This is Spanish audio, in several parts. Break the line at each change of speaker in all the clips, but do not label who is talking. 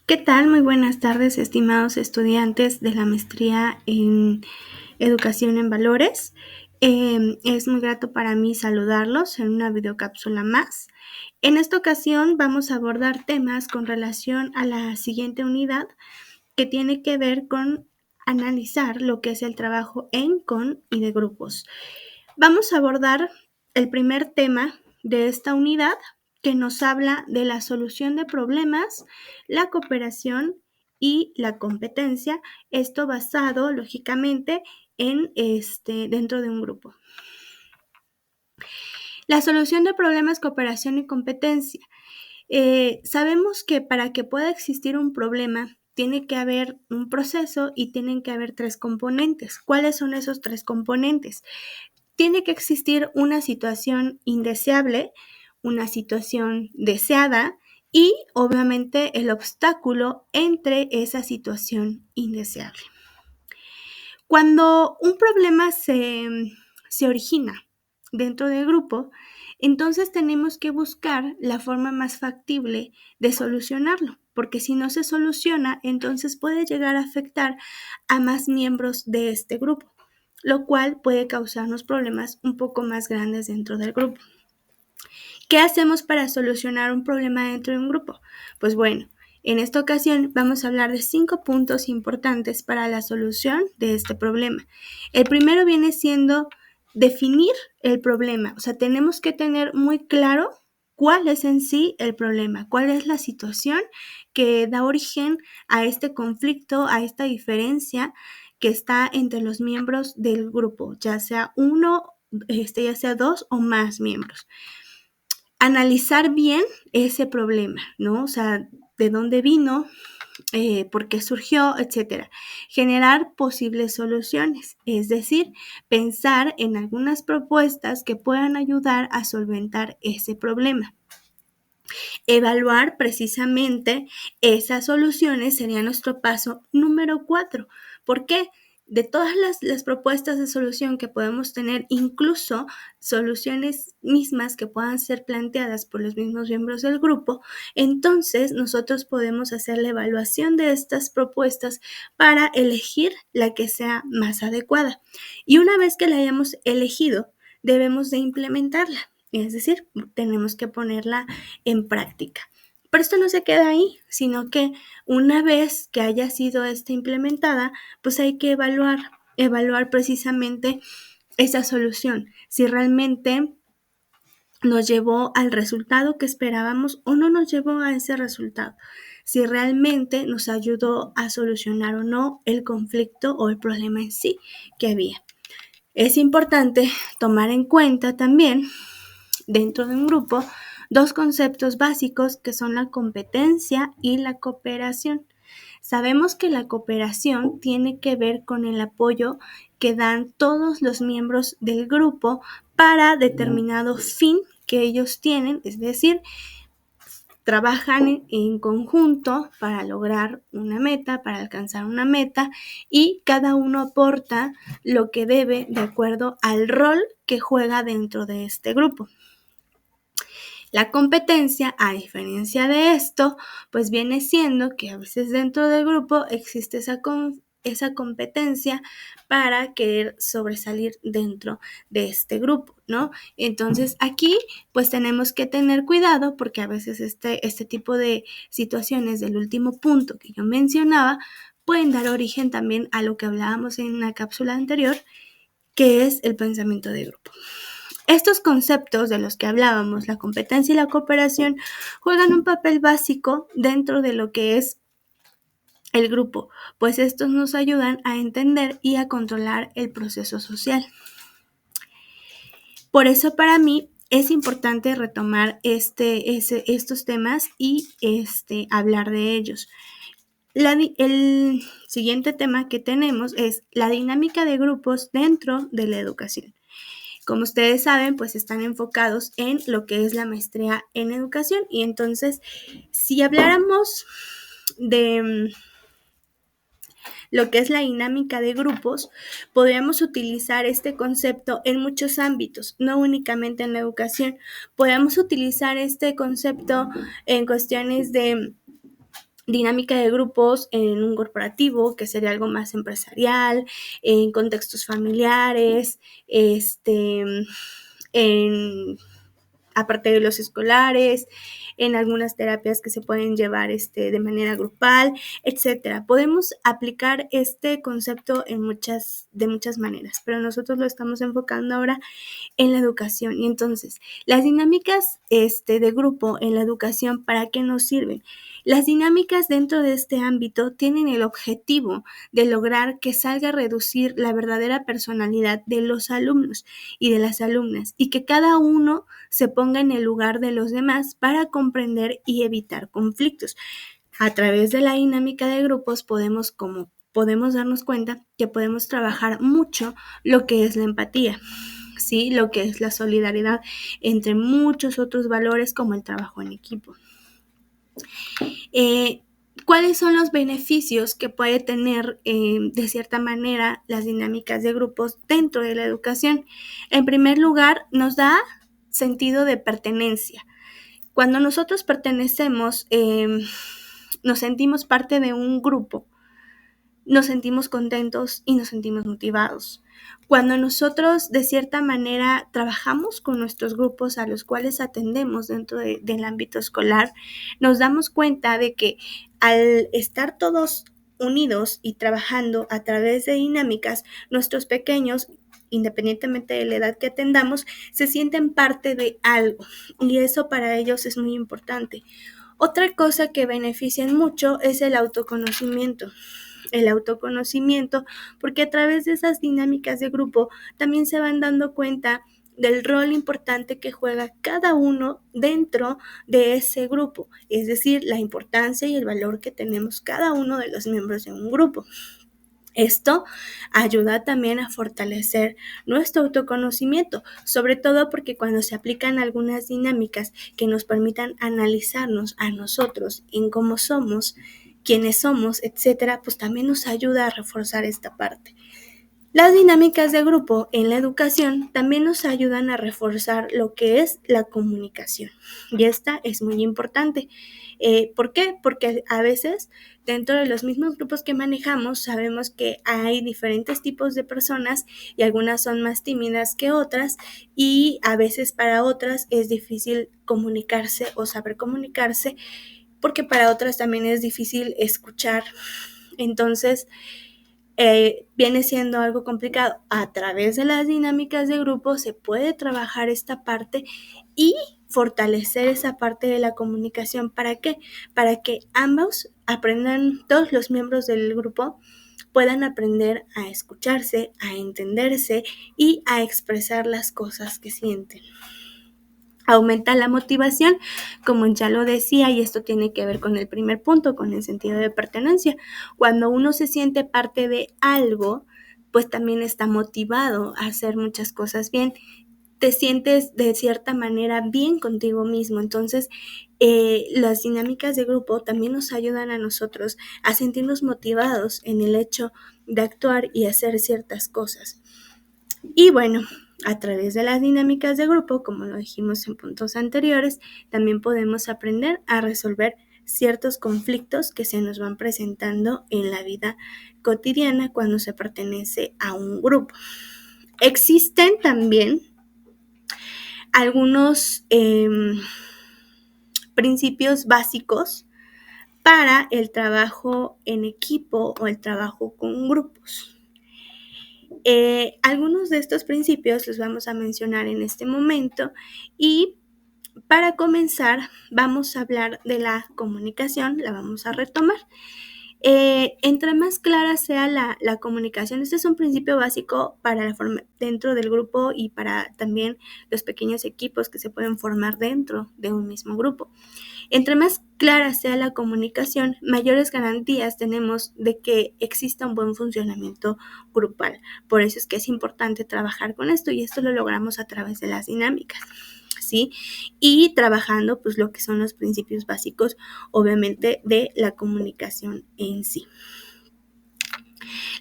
¿Qué tal? Muy buenas tardes, estimados estudiantes de la maestría en Educación en Valores. Es muy grato para mí saludarlos en una videocápsula más. En esta ocasión vamos a abordar temas con relación a la siguiente unidad que tiene que ver con analizar lo que es el trabajo en, con y de grupos. Vamos a abordar el primer tema de esta unidad, que nos habla de la solución de problemas, la cooperación y la competencia, esto basado, lógicamente, en dentro de un grupo. La solución de problemas, cooperación y competencia. Sabemos que para que pueda existir un problema, tiene que haber un proceso y tienen que haber 3 componentes. ¿Cuáles son esos 3 componentes? Tiene que existir una situación indeseable, una situación deseada y obviamente el obstáculo entre esa situación indeseable. Cuando un problema se origina dentro del grupo, entonces tenemos que buscar la forma más factible de solucionarlo, porque si no se soluciona, entonces puede llegar a afectar a más miembros de este grupo, lo cual puede causarnos problemas un poco más grandes dentro del grupo. ¿Qué hacemos para solucionar un problema dentro de un grupo? Pues bueno, en esta ocasión vamos a hablar de 5 puntos importantes para la solución de este problema. El primero viene siendo definir el problema, o sea, tenemos que tener muy claro cuál es en sí el problema, cuál es la situación que da origen a este conflicto, a esta diferencia que está entre los miembros del grupo, ya sea uno, ya sea 2 o más miembros. Analizar bien ese problema, ¿no? O sea, de dónde vino, por qué surgió, etcétera. Generar posibles soluciones, es decir, pensar en algunas propuestas que puedan ayudar a solventar ese problema. Evaluar precisamente esas soluciones sería nuestro paso número 4. ¿Por qué? De todas las propuestas de solución que podemos tener, incluso soluciones mismas que puedan ser planteadas por los mismos miembros del grupo, entonces nosotros podemos hacer la evaluación de estas propuestas para elegir la que sea más adecuada. Y una vez que la hayamos elegido, debemos de implementarla, es decir, tenemos que ponerla en práctica. Pero esto no se queda ahí, sino que una vez que haya sido implementada, pues hay que evaluar precisamente esa solución, si realmente nos llevó al resultado que esperábamos o no nos llevó a ese resultado, si realmente nos ayudó a solucionar o no el conflicto o el problema en sí que había. Es importante tomar en cuenta también dentro de un grupo 2 conceptos básicos que son la competencia y la cooperación. Sabemos que la cooperación tiene que ver con el apoyo que dan todos los miembros del grupo para determinado fin que ellos tienen, es decir, trabajan en conjunto para lograr una meta, para alcanzar una meta, y cada uno aporta lo que debe de acuerdo al rol que juega dentro de este grupo. La competencia, a diferencia de esto, pues viene siendo que a veces dentro del grupo existe esa competencia para querer sobresalir dentro de este grupo, ¿no? Entonces aquí pues tenemos que tener cuidado porque a veces este tipo de situaciones del último punto que yo mencionaba pueden dar origen también a lo que hablábamos en una cápsula anterior, que es el pensamiento de grupo. Estos conceptos de los que hablábamos, la competencia y la cooperación, juegan un papel básico dentro de lo que es el grupo, pues estos nos ayudan a entender y a controlar el proceso social. Por eso para mí es importante retomar estos temas y hablar de ellos. El siguiente tema que tenemos es la dinámica de grupos dentro de la educación. Como ustedes saben, pues están enfocados en lo que es la maestría en educación, y entonces si habláramos de lo que es la dinámica de grupos, podríamos utilizar este concepto en muchos ámbitos, no únicamente en la educación. Podemos utilizar este concepto en cuestiones de dinámica de grupos en un corporativo, que sería algo más empresarial, en contextos familiares, en aparte de los escolares, en algunas terapias que se pueden llevar de manera grupal, etcétera. Podemos aplicar este concepto de muchas maneras, pero nosotros lo estamos enfocando ahora en la educación. Y entonces, las dinámicas de grupo en la educación, ¿para qué nos sirven? Las dinámicas dentro de este ámbito tienen el objetivo de lograr que salga a reducir la verdadera personalidad de los alumnos y de las alumnas y que cada uno se ponga en el lugar de los demás para comprender y evitar conflictos. A través de la dinámica de grupos podemos darnos cuenta que podemos trabajar mucho lo que es la empatía, ¿sí? Lo que es la solidaridad entre muchos otros valores como el trabajo en equipo. ¿Cuáles son los beneficios que puede tener de cierta manera las dinámicas de grupos dentro de la educación? En primer lugar, nos da sentido de pertenencia. Cuando nosotros pertenecemos, nos sentimos parte de un grupo, nos sentimos contentos y nos sentimos motivados. Cuando nosotros de cierta manera trabajamos con nuestros grupos a los cuales atendemos dentro del ámbito escolar, nos damos cuenta de que al estar todos unidos y trabajando a través de dinámicas, nuestros pequeños, independientemente de la edad que atendamos, se sienten parte de algo y eso para ellos es muy importante. Otra cosa que benefician mucho es el autoconocimiento. Porque a través de esas dinámicas de grupo también se van dando cuenta del rol importante que juega cada uno dentro de ese grupo, es decir, la importancia y el valor que tenemos cada uno de los miembros de un grupo. Esto ayuda también a fortalecer nuestro autoconocimiento, sobre todo porque cuando se aplican algunas dinámicas que nos permitan analizarnos a nosotros en cómo somos, quiénes somos, etcétera, pues también nos ayuda a reforzar esta parte. Las dinámicas de grupo en la educación también nos ayudan a reforzar lo que es la comunicación y esta es muy importante. ¿Por qué? Porque a veces dentro de los mismos grupos que manejamos sabemos que hay diferentes tipos de personas y algunas son más tímidas que otras y a veces para otras es difícil comunicarse o saber comunicarse porque para otras también es difícil escuchar. Entonces, viene siendo algo complicado. A través de las dinámicas de grupo se puede trabajar esta parte y fortalecer esa parte de la comunicación. ¿Para qué? Para que ambos aprendan, todos los miembros del grupo puedan aprender a escucharse, a entenderse y a expresar las cosas que sienten. Aumenta la motivación, como ya lo decía, y esto tiene que ver con el primer punto, con el sentido de pertenencia. Cuando uno se siente parte de algo, pues también está motivado a hacer muchas cosas bien. Te sientes de cierta manera bien contigo mismo. Entonces, las dinámicas de grupo también nos ayudan a nosotros a sentirnos motivados en el hecho de actuar y hacer ciertas cosas. Y bueno, a través de las dinámicas de grupo, como lo dijimos en puntos anteriores, también podemos aprender a resolver ciertos conflictos que se nos van presentando en la vida cotidiana cuando se pertenece a un grupo. Existen también algunos principios básicos para el trabajo en equipo o el trabajo con grupos. Algunos de estos principios los vamos a mencionar en este momento y para comenzar vamos a hablar de la comunicación, la vamos a retomar. Entre más clara sea la comunicación, este es un principio básico para la forma dentro del grupo y para también los pequeños equipos que se pueden formar dentro de un mismo grupo. Entre más clara sea la comunicación, mayores garantías tenemos de que exista un buen funcionamiento grupal. Por eso es que es importante trabajar con esto y esto lo logramos a través de las dinámicas, ¿sí? Y trabajando pues lo que son los principios básicos, obviamente, de la comunicación en sí.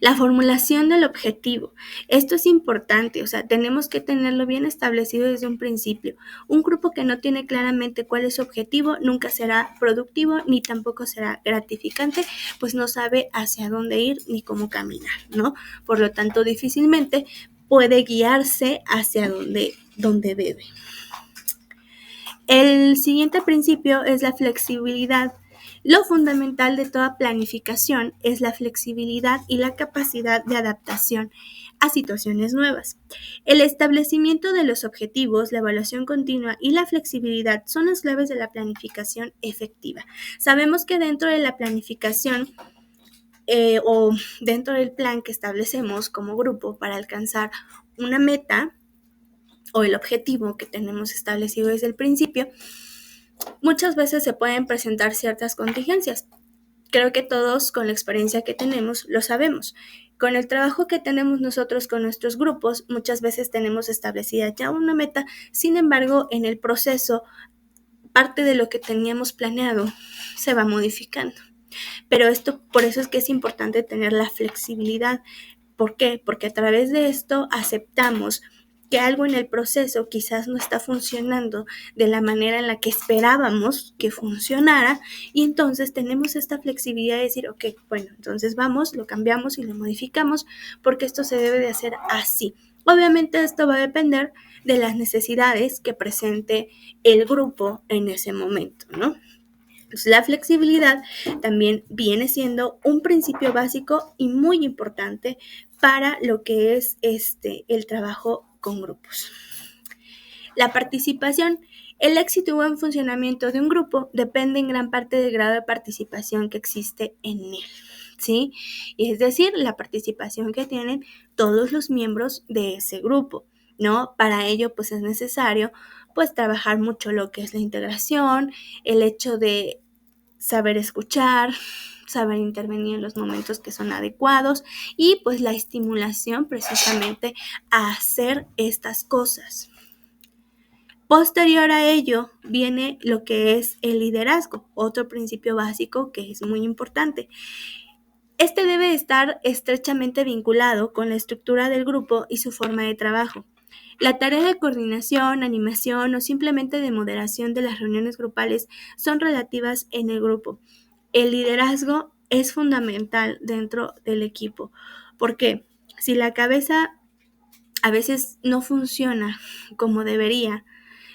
La formulación del objetivo. Esto es importante, o sea, tenemos que tenerlo bien establecido desde un principio. Un grupo que no tiene claramente cuál es su objetivo nunca será productivo ni tampoco será gratificante, pues no sabe hacia dónde ir ni cómo caminar, ¿no? Por lo tanto, difícilmente puede guiarse hacia donde debe. El siguiente principio es la flexibilidad. Lo fundamental de toda planificación es la flexibilidad y la capacidad de adaptación a situaciones nuevas. El establecimiento de los objetivos, la evaluación continua y la flexibilidad son las claves de la planificación efectiva. Sabemos que dentro de la planificación o dentro del plan que establecemos como grupo para alcanzar una meta o el objetivo que tenemos establecido desde el principio, muchas veces se pueden presentar ciertas contingencias. Creo que todos con la experiencia que tenemos lo sabemos. Con el trabajo que tenemos nosotros con nuestros grupos, muchas veces tenemos establecida ya una meta, sin embargo, en el proceso, parte de lo que teníamos planeado se va modificando. Pero por eso es que es importante tener la flexibilidad. ¿Por qué? Porque a través de esto aceptamos que algo en el proceso quizás no está funcionando de la manera en la que esperábamos que funcionara y entonces tenemos esta flexibilidad de decir, ok, bueno, entonces vamos, lo cambiamos y lo modificamos porque esto se debe de hacer así. Obviamente esto va a depender de las necesidades que presente el grupo en ese momento, ¿no? Pues la flexibilidad también viene siendo un principio básico y muy importante para lo que es el trabajo con grupos. La participación. El éxito y buen funcionamiento de un grupo depende en gran parte del grado de participación que existe en él, ¿sí? Y es decir, la participación que tienen todos los miembros de ese grupo, ¿no? Para ello, pues es necesario, pues trabajar mucho lo que es la integración, el hecho de saber escuchar, saber intervenir en los momentos que son adecuados y pues la estimulación precisamente a hacer estas cosas. Posterior a ello viene lo que es el liderazgo, otro principio básico que es muy importante. Este debe estar estrechamente vinculado con la estructura del grupo y su forma de trabajo. La tarea de coordinación, animación o simplemente de moderación de las reuniones grupales son relativas en el grupo. El liderazgo es fundamental dentro del equipo, porque si la cabeza a veces no funciona como debería,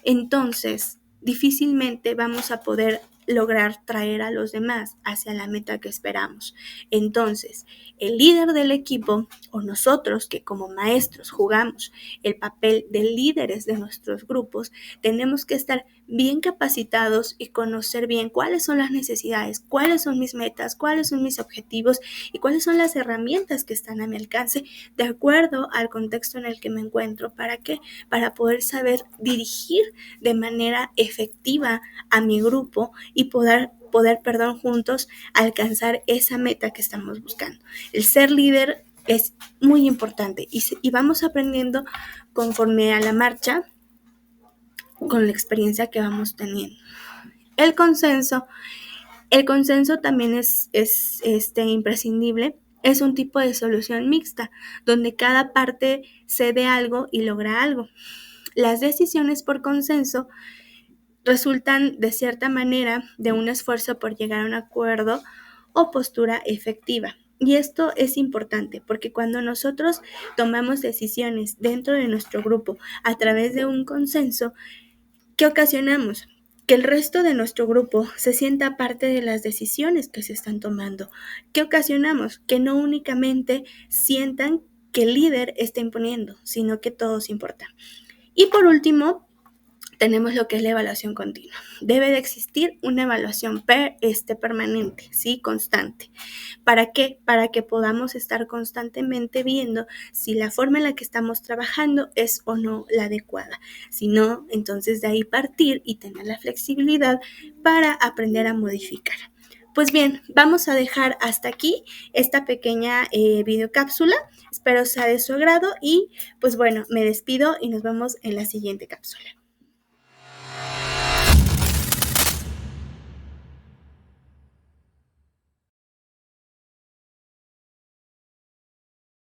entonces difícilmente vamos a poder lograr traer a los demás hacia la meta que esperamos. Entonces, el líder del equipo o nosotros que como maestros jugamos el papel de líderes de nuestros grupos, tenemos que estar bien capacitados y conocer bien cuáles son las necesidades, cuáles son mis metas, cuáles son mis objetivos y cuáles son las herramientas que están a mi alcance de acuerdo al contexto en el que me encuentro. ¿Para qué? Para poder saber dirigir de manera efectiva a mi grupo y poder juntos alcanzar esa meta que estamos buscando. El ser líder es muy importante y vamos aprendiendo conforme a la marcha con la experiencia que vamos teniendo. El consenso también es imprescindible. Es un tipo de solución mixta, donde cada parte cede algo y logra algo. Las decisiones por consenso resultan de cierta manera de un esfuerzo por llegar a un acuerdo o postura efectiva. Y esto es importante porque cuando nosotros tomamos decisiones dentro de nuestro grupo a través de un consenso, ¿qué ocasionamos? Que el resto de nuestro grupo se sienta parte de las decisiones que se están tomando. ¿Qué ocasionamos? Que no únicamente sientan que el líder está imponiendo, sino que todos importan. Y por último, tenemos lo que es la evaluación continua. Debe de existir una evaluación permanente, ¿sí? Constante. ¿Para qué? Para que podamos estar constantemente viendo si la forma en la que estamos trabajando es o no la adecuada. Si no, entonces de ahí partir y tener la flexibilidad para aprender a modificar. Pues bien, vamos a dejar hasta aquí esta pequeña videocápsula. Espero sea de su agrado y pues bueno, me despido y nos vemos en la siguiente cápsula.